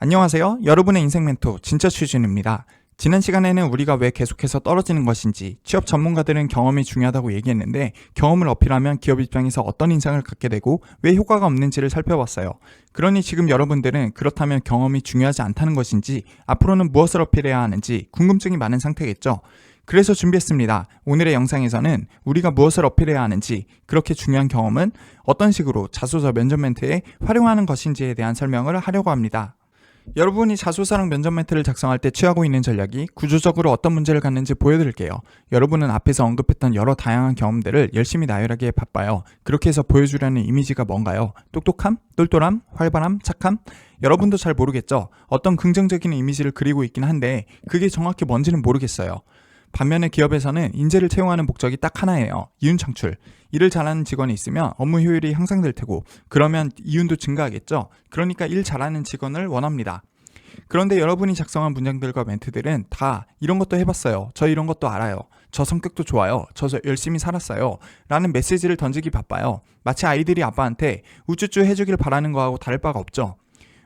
안녕하세요. 여러분의 인생 멘토 진짜 취준입니다. 지난 시간에는 우리가 왜 계속해서 떨어지는 것인지, 취업 전문가들은 경험이 중요하다고 얘기했는데 경험을 어필하면 기업 입장에서 어떤 인상을 갖게 되고 왜 효과가 없는지를 살펴봤어요. 그러니 지금 여러분들은 그렇다면 경험이 중요하지 않다는 것인지, 앞으로는 무엇을 어필해야 하는지 궁금증이 많은 상태겠죠. 그래서 준비했습니다. 오늘의 영상에서는 우리가 무엇을 어필해야 하는지, 그렇게 중요한 경험은 어떤 식으로 자소서 면접 멘트에 활용하는 것인지에 대한 설명을 하려고 합니다. 여러분이 자소서랑 면접 멘트를 작성할 때 취하고 있는 전략이 구조적으로 어떤 문제를 갖는지 보여드릴게요. 여러분은 앞에서 언급했던 여러 다양한 경험들을 열심히 나열하기에 바빠요. 그렇게 해서 보여주려는 이미지가 뭔가요? 똑똑함? 똘똘함? 활발함? 착함? 여러분도 잘 모르겠죠? 어떤 긍정적인 이미지를 그리고 있긴 한데 그게 정확히 뭔지는 모르겠어요. 반면에 기업에서는 인재를 채용하는 목적이 딱 하나예요. 이윤 창출. 일을 잘하는 직원이 있으면 업무 효율이 향상될 테고, 그러면 이윤도 증가하겠죠. 그러니까 일 잘하는 직원을 원합니다. 그런데 여러분이 작성한 문장들과 멘트들은 다 이런 것도 해봤어요. 저 이런 것도 알아요. 저 성격도 좋아요. 저 열심히 살았어요. 라는 메시지를 던지기 바빠요. 마치 아이들이 아빠한테 우쭈쭈 해주길 바라는 거하고 다를 바가 없죠.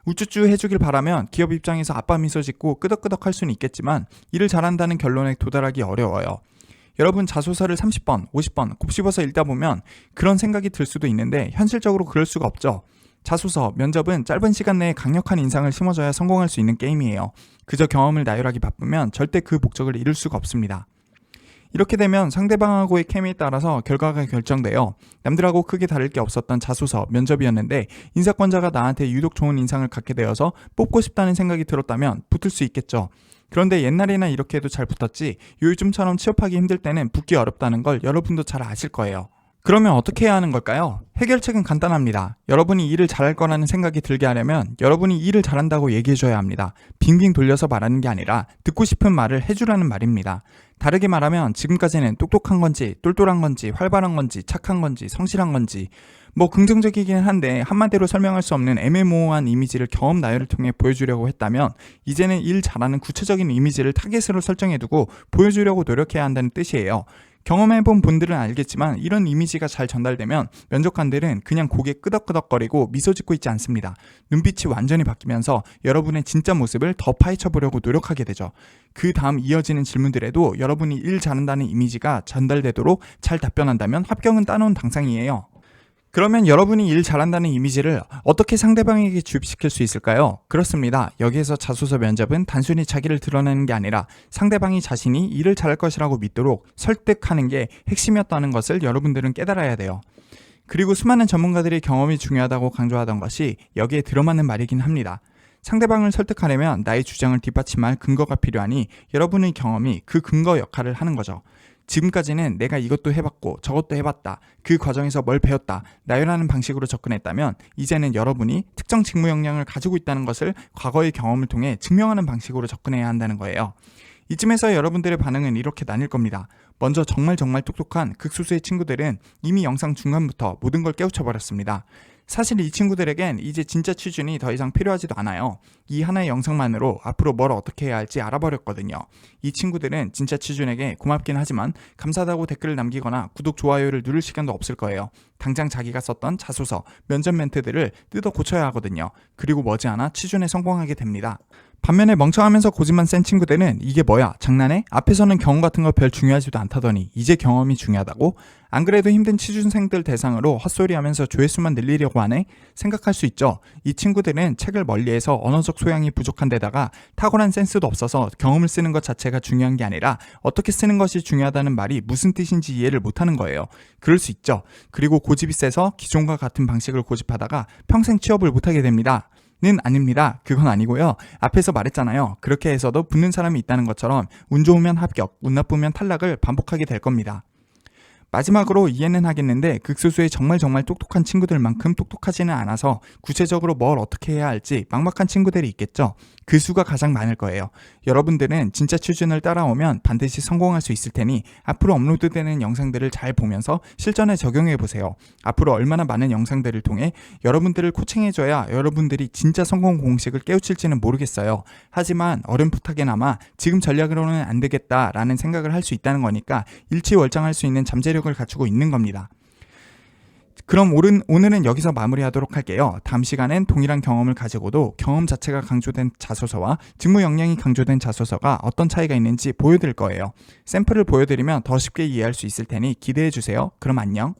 우쭈쭈 해주길 바라면 기업 입장에서 아빠 미소 짓고 끄덕끄덕 할 수는 있겠지만 일을 잘한다는 결론에 도달하기 어려워요. 여러분 자소서를 30번, 50번 곱씹어서 읽다 보면 그런 생각이 들 수도 있는데 현실적으로 그럴 수가 없죠. 자소서, 면접은 짧은 시간 내에 강력한 인상을 심어줘야 성공할 수 있는 게임이에요. 그저 경험을 나열하기 바쁘면 절대 그 목적을 이룰 수가 없습니다. 이렇게 되면 상대방하고의 케미에 따라서 결과가 결정돼요. 남들하고 크게 다를 게 없었던 자소서, 면접이었는데 인사권자가 나한테 유독 좋은 인상을 갖게 되어서 뽑고 싶다는 생각이 들었다면 붙을 수 있겠죠. 그런데 옛날에나 이렇게 해도 잘 붙었지, 요즘처럼 취업하기 힘들 때는 붙기 어렵다는 걸 여러분도 잘 아실 거예요. 그러면 어떻게 해야 하는 걸까요? 해결책은 간단합니다. 여러분이 일을 잘할 거라는 생각이 들게 하려면 여러분이 일을 잘한다고 얘기해줘야 합니다. 빙빙 돌려서 말하는 게 아니라 듣고 싶은 말을 해주라는 말입니다. 다르게 말하면 지금까지는 똑똑한 건지, 똘똘한 건지, 활발한 건지, 착한 건지, 성실한 건지, 긍정적이긴 한데 한마디로 설명할 수 없는 애매모호한 이미지를 경험 나열을 통해 보여주려고 했다면, 이제는 일 잘하는 구체적인 이미지를 타겟으로 설정해두고 보여주려고 노력해야 한다는 뜻이에요. 경험해본 분들은 알겠지만 이런 이미지가 잘 전달되면 면접관들은 그냥 고개 끄덕끄덕거리고 미소 짓고 있지 않습니다. 눈빛이 완전히 바뀌면서 여러분의 진짜 모습을 더 파헤쳐보려고 노력하게 되죠. 그 다음 이어지는 질문들에도 여러분이 일 잘한다는 이미지가 전달되도록 잘 답변한다면 합격은 따놓은 당상이에요. 그러면 여러분이 일 잘한다는 이미지를 어떻게 상대방에게 주입시킬 수 있을까요? 그렇습니다. 여기에서 자소서 면접은 단순히 자기를 드러내는 게 아니라 상대방이 자신이 일을 잘할 것이라고 믿도록 설득하는 게 핵심이었다는 것을 여러분들은 깨달아야 돼요. 그리고 수많은 전문가들이 경험이 중요하다고 강조하던 것이 여기에 들어맞는 말이긴 합니다. 상대방을 설득하려면 나의 주장을 뒷받침할 근거가 필요하니 여러분의 경험이 그 근거 역할을 하는 거죠. 지금까지는 내가 이것도 해봤고 저것도 해봤다, 그 과정에서 뭘 배웠다, 나열하는 방식으로 접근했다면 이제는 여러분이 특정 직무 역량을 가지고 있다는 것을 과거의 경험을 통해 증명하는 방식으로 접근해야 한다는 거예요. 이쯤에서 여러분들의 반응은 이렇게 나뉠 겁니다. 먼저 정말 똑똑한 극소수의 친구들은 이미 영상 중간부터 모든 걸 깨우쳐버렸습니다. 사실 이 친구들에겐 이제 진짜 취준이 더 이상 필요하지도 않아요. 이 하나의 영상만으로 앞으로 뭘 어떻게 해야 할지 알아버렸거든요. 이 친구들은 진짜 취준에게 고맙긴 하지만 감사하다고 댓글을 남기거나 구독, 좋아요를 누를 시간도 없을 거예요. 당장 자기가 썼던 자소서, 면접 멘트들을 뜯어 고쳐야 하거든요. 그리고 머지않아 취준에 성공하게 됩니다. 반면에 멍청하면서 고집만 센 친구들은 이게 뭐야, 장난해? 앞에서는 경험 같은 거 별 중요하지도 않다더니 이제 경험이 중요하다고? 안 그래도 힘든 취준생들 대상으로 헛소리하면서 조회수만 늘리려고 하네? 생각할 수 있죠. 이 친구들은 책을 멀리해서 언어적 소양이 부족한 데다가 탁월한 센스도 없어서 경험을 쓰는 것 자체가 중요한 게 아니라 어떻게 쓰는 것이 중요하다는 말이 무슨 뜻인지 이해를 못하는 거예요. 그럴 수 있죠. 그리고 고집이 세서 기존과 같은 방식을 고집하다가 평생 취업을 못하게 됩니다. 는 아닙니다. 그건 아니고요. 앞에서 말했잖아요. 그렇게 해서도 붙는 사람이 있다는 것처럼 운 좋으면 합격, 운 나쁘면 탈락을 반복하게 될 겁니다. 마지막으로 이해는 하겠는데 극소수의 정말 똑똑한 친구들만큼 똑똑하지는 않아서 구체적으로 뭘 어떻게 해야 할지 막막한 친구들이 있겠죠. 그 수가 가장 많을 거예요. 여러분들은 진짜 취준을 따라오면 반드시 성공할 수 있을 테니 앞으로 업로드되는 영상들을 잘 보면서 실전에 적용해 보세요. 앞으로 얼마나 많은 영상들을 통해 여러분들을 코칭해줘야 여러분들이 진짜 성공 공식을 깨우칠지는 모르겠어요. 하지만 어렴풋하게나마 지금 전략으로는 안 되겠다라는 생각을 할 수 있다는 거니까 일취월장할 수 있는 잠재력을 갖추고 있는 겁니다. 그럼 오늘은 여기서 마무리하도록 할게요. 다음 시간엔 동일한 경험을 가지고도 경험 자체가 강조된 자소서와 직무 역량이 강조된 자소서가 어떤 차이가 있는지 보여드릴 거예요. 샘플을 보여드리면 더 쉽게 이해할 수 있을 테니 기대해주세요. 그럼 안녕.